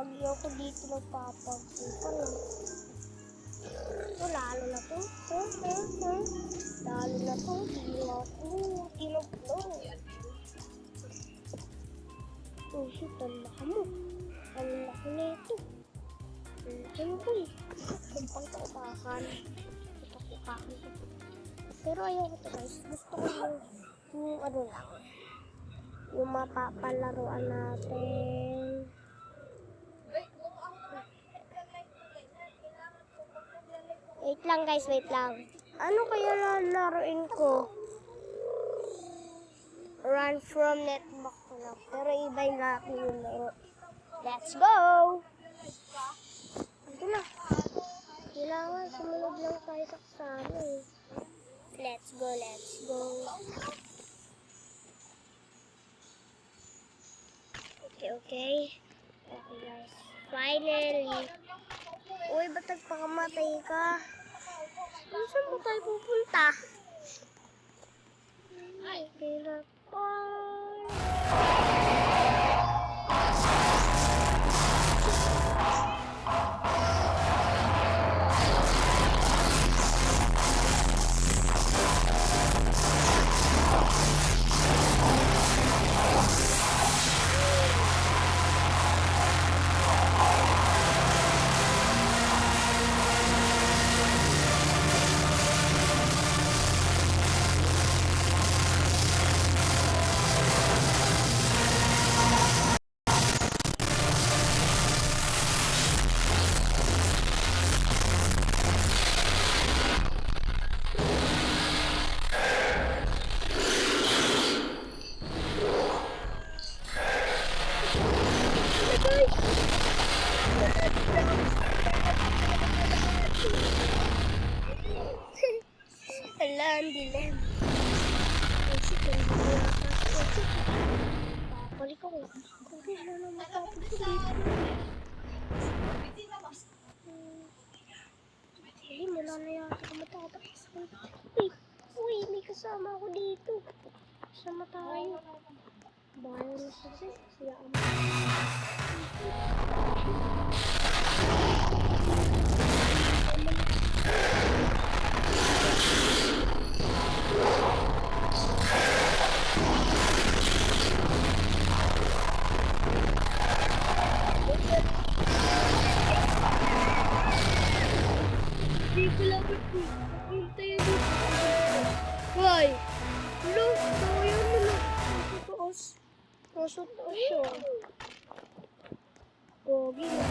Lagi ako dito nagpapagsipan. So, lalo na to. Lalo na to. Tinaplo. Oh, shit. Ang laki mo. Ang laki na ito. Ang laki mo po eh. Kumpang kaupakan. Pero ayoko to guys. Gusto ko yung ano lang. Yung mapapalaruan natin. Wait lang guys, wait lang. Ano kaya lalaruin ko? Run from netbox ko lang. Pero iba yung natin yung laro. Let's go! Ito na. Kailangan sumunod lang tayo sa kasama eh. Let's go, let's go. Okay guys. Finally. Uy, ba't nagpakamatay ka? Saan ba tayo pupunta? Ay, kailan ko. Hala, ang dilim. Balik ako. Kung ano na matapos ko dito. Hindi, wala na yata ako matapos. Uy, may kasama ako dito. Kasama tayo. Bayo na siya. Hindi ko lang punta yun dito. Why? Hello? Ayaw mo na. Nasa taas siya. Gogi na.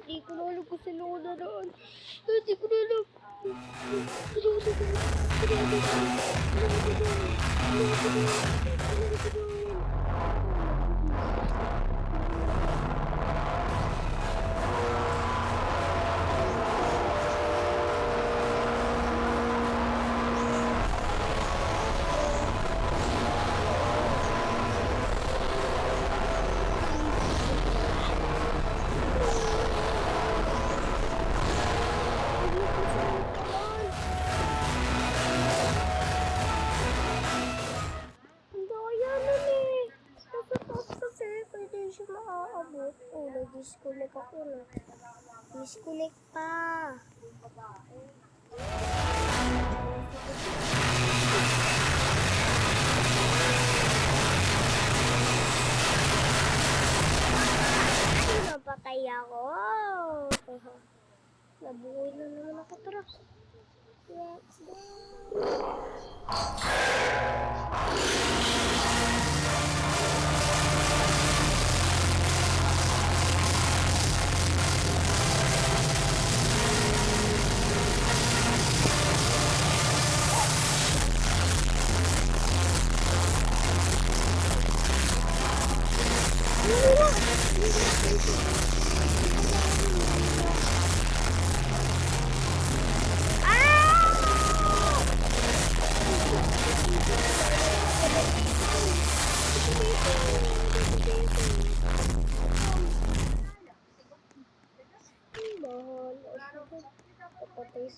Hindi ko na alam kung saan ako naraan. Hindi ko na alam. Disconnect ako na. Disconnect pa. Napatay ako. Nabuhay na naman ako. Tara. Let's go.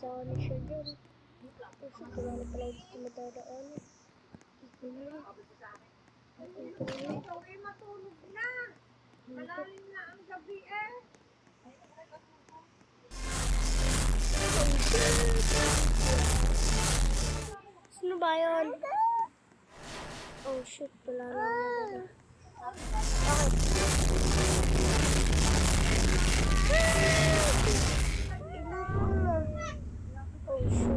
sana siya dyan. Kasi wala na pala dito madadaan. Ito na. Ito na. Ikaw ay matulog na. Malalim na ang gabi eh. Sino ba yun? Oh shit, wala na ako. Oh shit.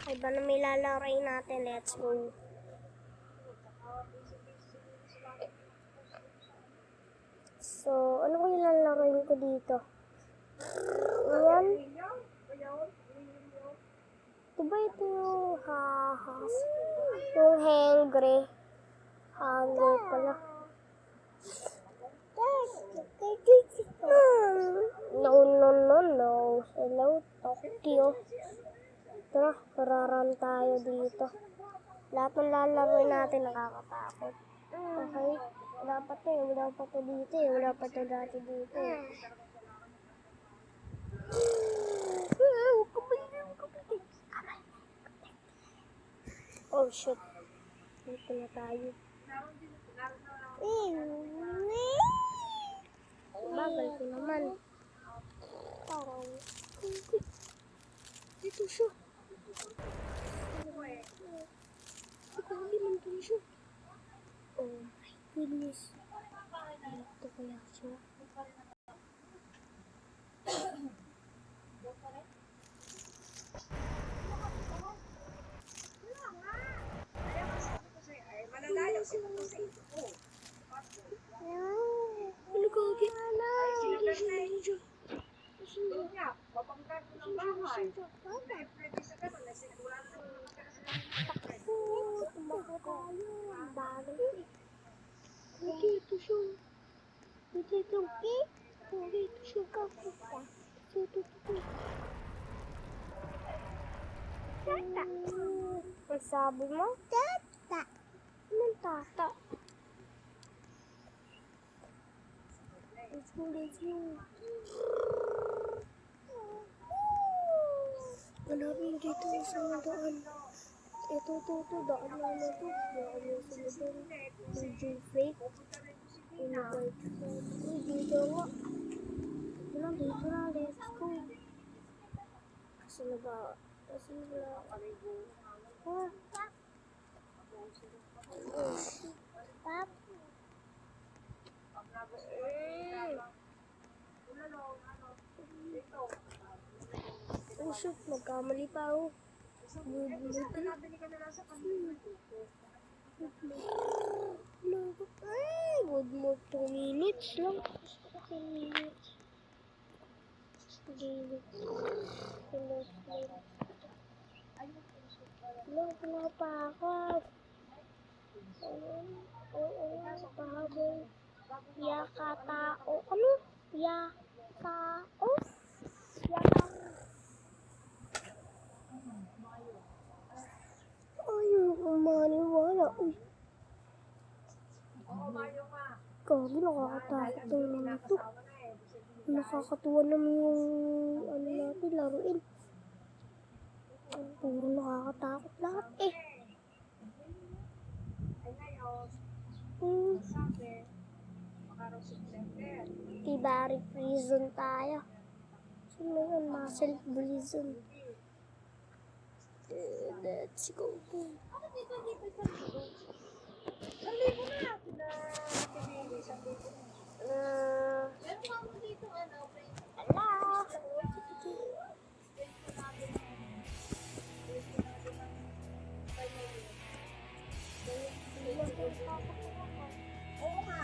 Ay ba na may lalaroin natin? Let's go. So, ano ko yung lalaroin ko dito? Ayan. Diba ito yung hahas? Yung hangry. Hangry pala. No. Hello, Tokyo. Tara, pararan tayo dito. Lahat ng lalaroin natin nakakatakot. Okay? Wala pa to eh. Wala pa to dito eh. Wala pa to dati dito eh. Oh shit. Dito na tayo. Bagal ko naman. Parang dito siya. Hindi man dito siya. Oh my goodness. Dito kaya siya. Malalayo sila sa ito ko. Ano gagi? Doon nga, babangkat mo ng bahay. Pwede sa ganun, wala na naman nakatira sa Tumakbo tayo. Bagay. Dito siya. Dito siya. Dito. Tata. Ang sabi mo? Tata. Anong tata? Let's go. Hanapin dito sa daan. Ito, daan na ito. Daan na sa daan. Medyo fake. Dito nga. Dito na, let's go. Kasi na ba? Oh, Pap. Oh shoot, magkamali pa ako. Good mood 2 minutes lang. 2 minutes. Wala pa ako. Pahabol. Yakatao. Ano? Yakao? Ayaw ko maniwala. Uy. Gagi, nakakatakot naman ito. Nakakatuwa naman yung ano natin, laruin. Puro nakakatakot lahat eh. Tibari prison tayo. Sino yun? Muscle prison. Let's go. Oo nga.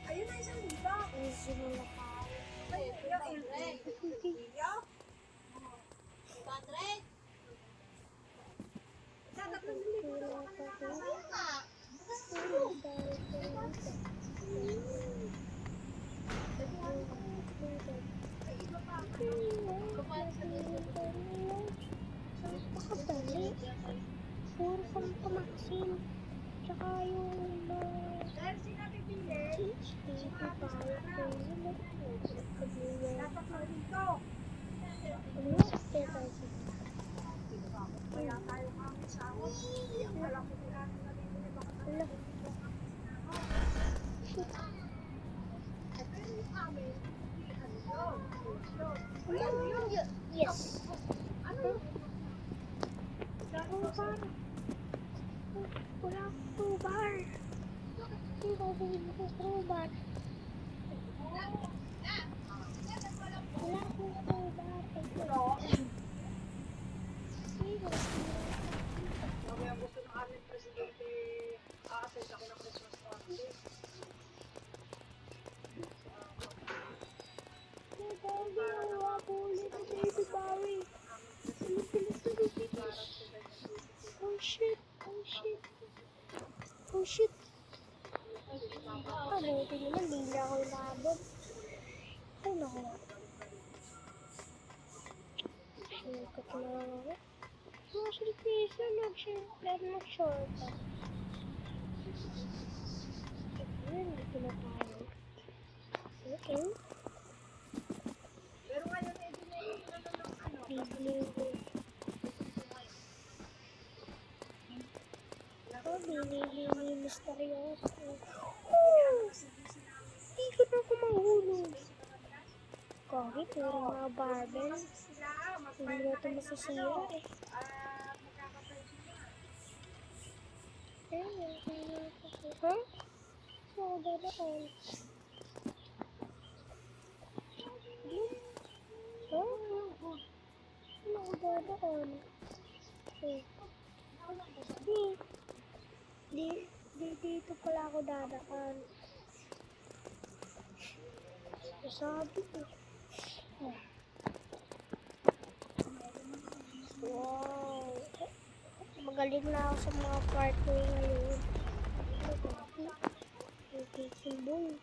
Ayun na isang liba. Easy mo na tayo. Sa tatlong libo na kami nakasama. dito. Ano? Kaya tayo dito. Kaya tayo kami sa ako. Wala ko natin nalilili. Baka Ano? Shit. Yes. ano? Crowbar. Wala akong crowbar. Hindi ko sabihin ko crowbar. Wala akong crowbar. Sabi ang gusto ng aming presidente, aassess ako ng Christmas party. Oh shit. Oh shit. Oh shit. Ah, buti naman, di na ako labot. Ay, naku. Sikat na lang ako. Mga surprise nag-short. Ayun, dito na tayo. Okay. Pero ngayon, eh, dinay ko na ng ano. Bibili ko. Oh, bili misteryoso. Hindi ko na ako mahulog. Kahit meron mga barbell, Sila, mas hindi na ito masasira eh. magkakasal sila. Ha? Saan ako dadaan? Ha? Saan ako dadaan? Dito pala ako dadaan. Sabi ko. Wow. Magaling na ako sa mga parkour ngayon. Waiting ball.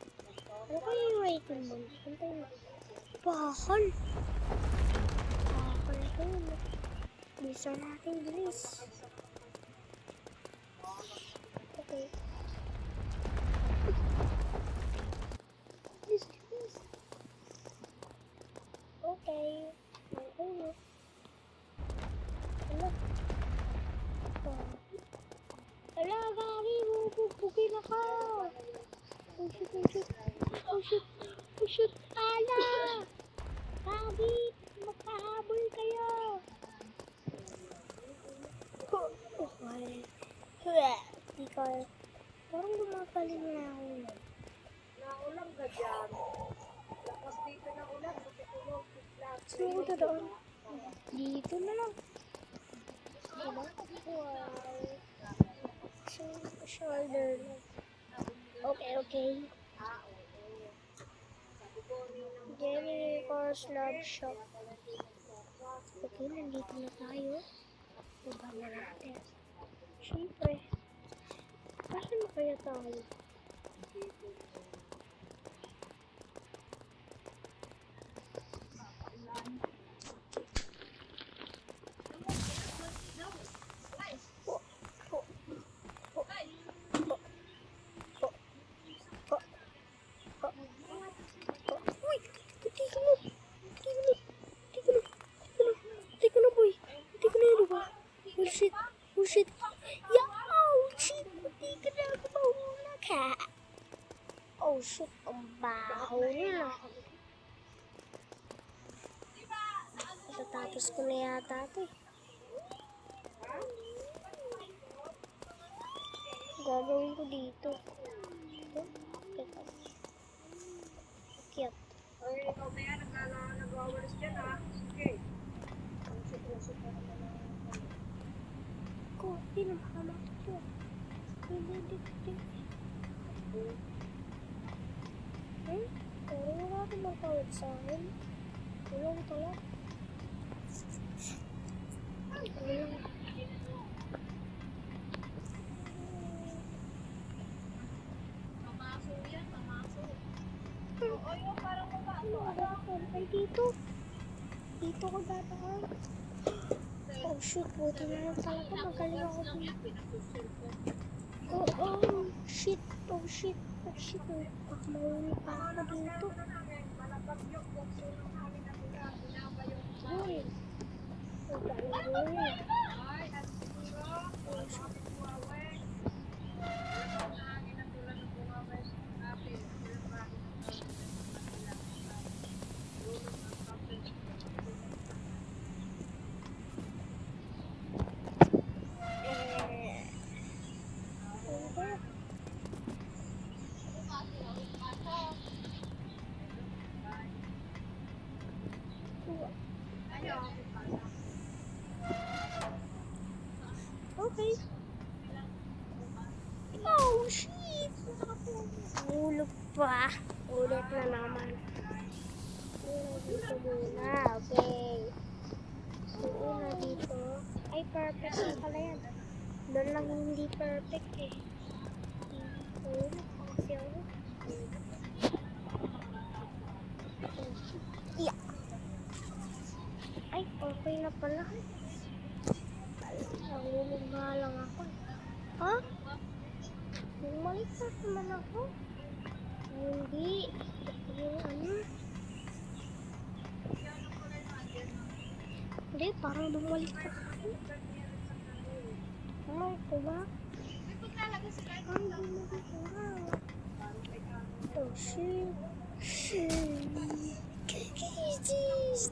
Ano kaya yung waiting ball? Santay mo. Bakal. Bakal ko yun. Bisa natin bilis. Okay. Bilis. Okay. Okay. Ano? Ala, gagi, bubugin ako. Oh shit. Ala! Gagi, magkahabol kayo. Okay. Di kaya. Parang gumagaling na ako. Naulang ka dyan. Lakas dito na ulan, matutulog. Saan ako dadaan? Dito na lang. Diba? Wow. Shoulder lang. Okay. Jenny Cars Love Shop. Okay, nandito na tayo. Baba na natin. Siyempre. Saan na kaya tayo? Oh shit. Yeah, oh shit. Hindi ka na ako mahulog ha. Oh shit, ang baho na. Matatapos ko na yata ito eh. Gagawin ko dito. Cute. Ay, ikaw na yan, nagwawalis dyan ha. Okay. Usok na naman ang Ko, hindi na makamakit yun. Hindi. Pero wala akong magkawit sa akin. Walang tala. Ay, dito. Dito ko dadaan. Oh shoot, buti na lang talaga. Magaling ako dito. Oh shit. Baka mahuli pa ako dito. malapag yung bukso ng amin buhol. Ang daming buhol. Okay. Oh, shit! Hulog pa. Ulit na naman. Dito muna. Okay. So, una dito. Ay, perfect na pala yan. Doon lang hindi perfect eh. Ayun, kasi ako. Yeah. Ay, okay na pala. Nahulog nga lang ako. Ha? Bumalik na naman ako. Hindi. Yung ano? Hindi, parang bumalik na ako. Ay, ito ba? Ay, bumalik na. Oh, shit. Shit.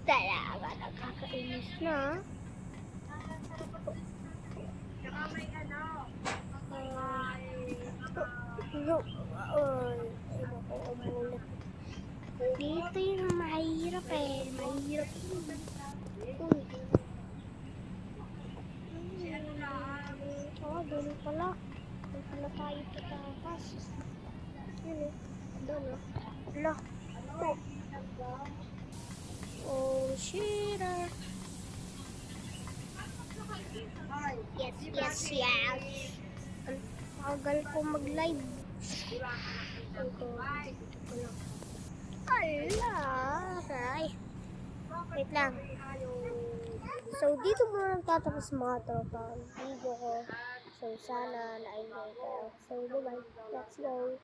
Talaga, nakakainis na. Dito yung mahirap eh. Mahirap yun. Uy. Oh, doon pala. Doon pala tayo tatakas. Yun eh. Doon oh. Ala. Oh. Oh, shit. Yes, yes, yes. Ang tagal ko mag-live. Ala, aray. Wait lang. So, dito muna nagtatapos mga tropa ang video ko. So, sana na-enjoy kayo. So, bye-bye. Let's go.